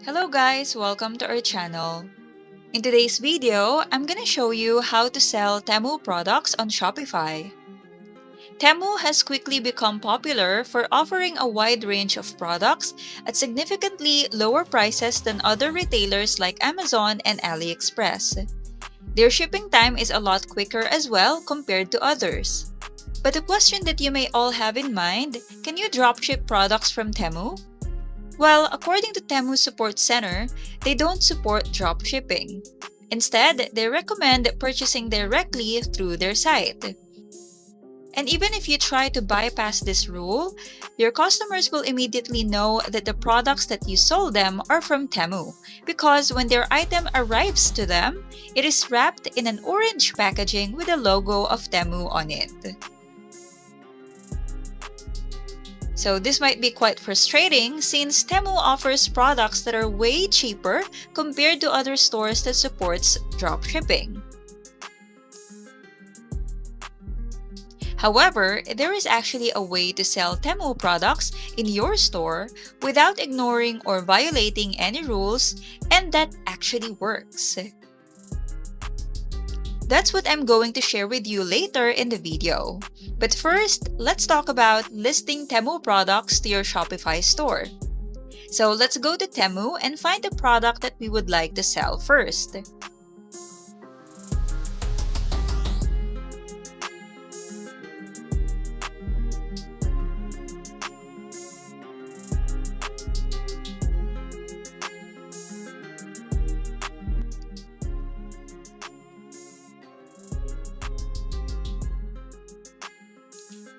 Hello guys, welcome to our channel. In today's video, I'm gonna show you how to sell Temu products on Shopify. Temu has quickly become popular for offering a wide range of products at significantly lower prices than other retailers like Amazon and AliExpress. Their shipping time is a lot quicker as well compared to others. But the question that you may all have in mind, can you dropship products from Temu? Well, according to Temu Support Center, they don't support dropshipping. Instead, they recommend purchasing directly through their site. And even if you try to bypass this rule, your customers will immediately know that the products that you sold them are from Temu, because when their item arrives to them, it is wrapped in an orange packaging with the logo of Temu on it. So this might be quite frustrating since Temu offers products that are way cheaper compared to other stores that supports dropshipping. However, there is actually a way to sell Temu products in your store without ignoring or violating any rules, and that actually works. That's what I'm going to share with you later in the video. But first, let's talk about listing Temu products to your Shopify store. So let's go to Temu and find the product that we would like to sell first.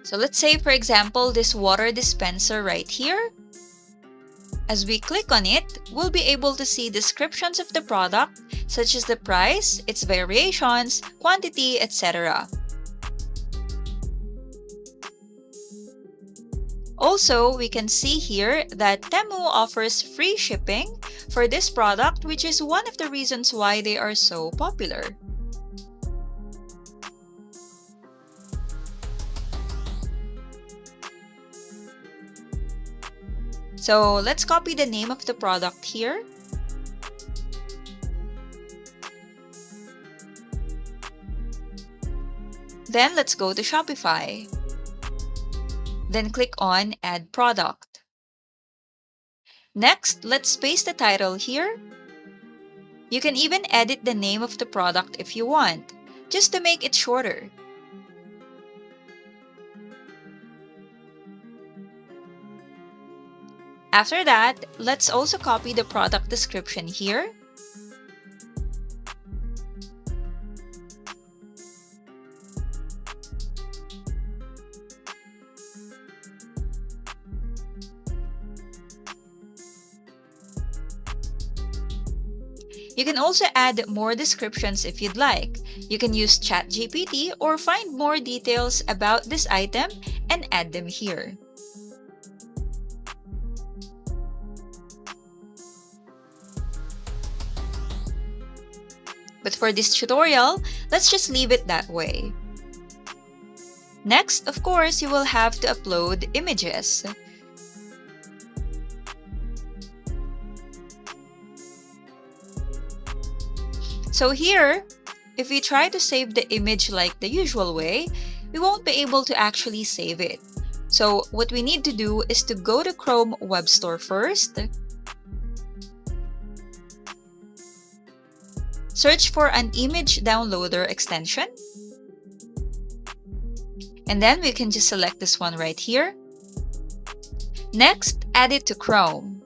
So let's say, for example, this water dispenser right here. As we click on it, we'll be able to see descriptions of the product, such as the price, its variations, quantity, etc. Also, we can see here that Temu offers free shipping for this product, which is one of the reasons why they are so popular. So let's copy the name of the product here. Then let's go to Shopify. Then click on Add Product. Next, let's paste the title here. You can even edit the name of the product if you want, just to make it shorter. After that, let's also copy the product description here. You can also add more descriptions if you'd like. You can use ChatGPT or find more details about this item and add them here. But for this tutorial, let's just leave it that way. Next, of course, you will have to upload images. So here, if we try to save the image like the usual way, we won't be able to actually save it. So what we need to do is to go to Chrome Web Store first. Search for an image downloader extension. And then we can just select this one right here. Next, add it to Chrome.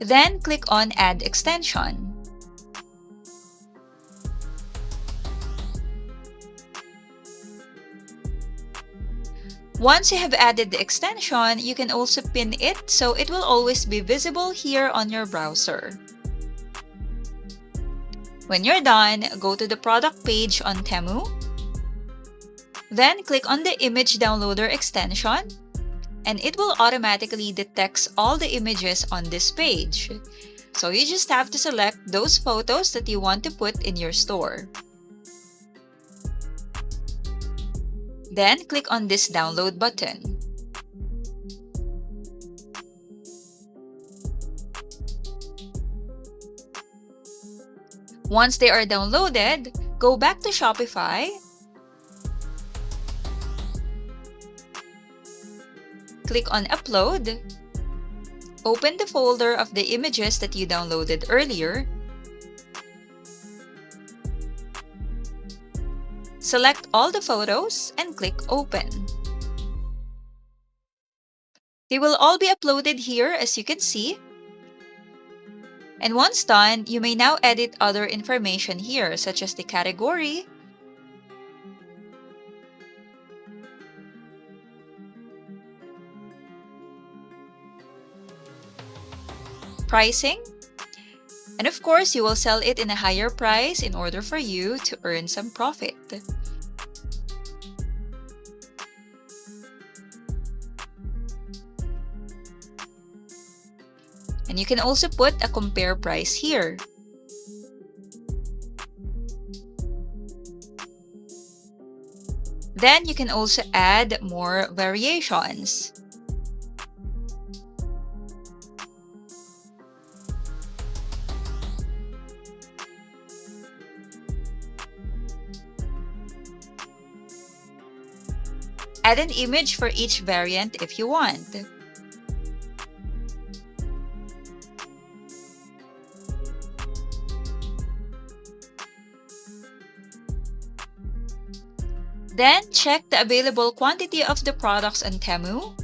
Then click on Add Extension. Once you have added the extension, you can also pin it so it will always be visible here on your browser. When you're done, go to the product page on Temu. Then click on the image downloader extension, and it will automatically detect all the images on this page. So you just have to select those photos that you want to put in your store. Then click on this download button. Once they are downloaded, go back to Shopify, click on Upload, open the folder of the images that you downloaded earlier, select all the photos and click Open. They will all be uploaded here, as you can see. And once done, you may now edit other information here, such as the category, pricing, and of course, you will sell it in a higher price in order for you to earn some profit. And you can also put a compare price here. Then you can also add more variations. Add an image for each variant if you want. Then check the available quantity of the products on Temu.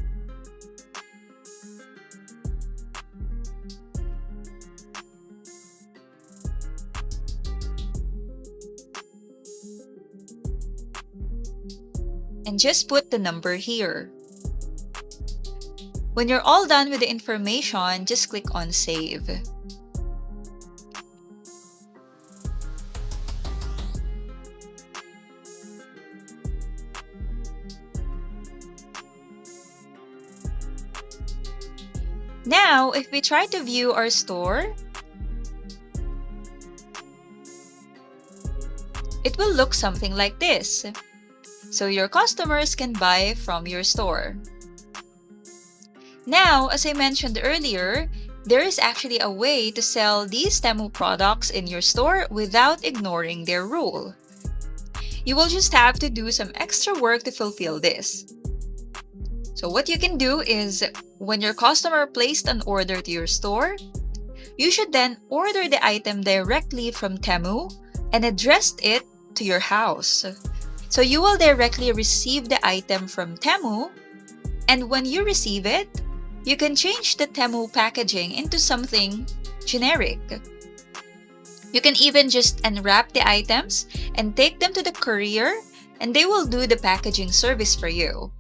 And just put the number here. When you're all done with the information, just click on Save. Now, if we try to view our store, it will look something like this. So your customers can buy from your store. Now, as I mentioned earlier, there is actually a way to sell these Temu products in your store without ignoring their rule. You will just have to do some extra work to fulfill this. So what you can do is, when your customer placed an order to your store, you should then order the item directly from Temu and address it to your house. So you will directly receive the item from Temu, and when you receive it, you can change the Temu packaging into something generic. You can even just unwrap the items and take them to the courier, and they will do the packaging service for you.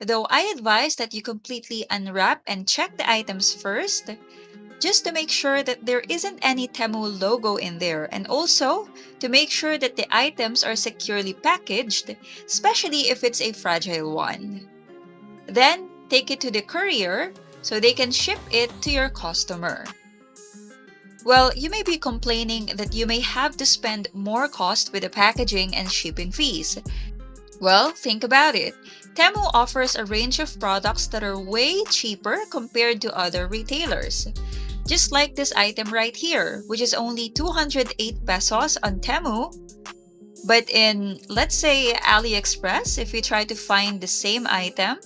Though I advise that you completely unwrap and check the items first, just to make sure that there isn't any Temu logo in there, and also to make sure that the items are securely packaged, especially if it's a fragile one. Then, take it to the courier so they can ship it to your customer. Well, you may be complaining that you may have to spend more cost with the packaging and shipping fees. Well, think about it. Temu offers a range of products that are way cheaper compared to other retailers. Just like this item right here, which is only 208 pesos on Temu. But in, let's say, AliExpress, if you try to find the same item,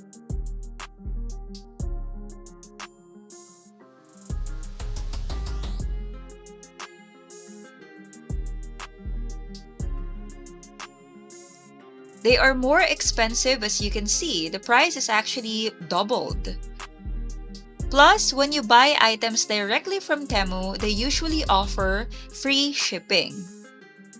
they are more expensive. As you can see, the price is actually doubled. Plus, when you buy items directly from Temu, they usually offer free shipping.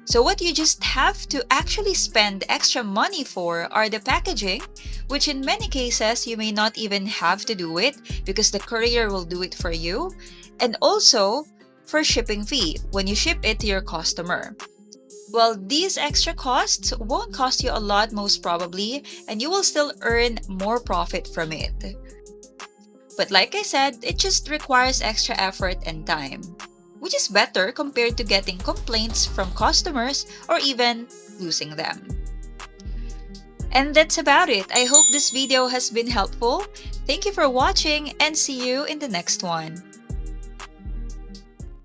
So what you just have to actually spend extra money for are the packaging, which in many cases you may not even have to do it because the courier will do it for you, and also for shipping fee when you ship it to your customer. Well, these extra costs won't cost you a lot most probably, and you will still earn more profit from it. But like I said, it just requires extra effort and time, which is better compared to getting complaints from customers or even losing them. And that's about it. I hope this video has been helpful. Thank you for watching and see you in the next one.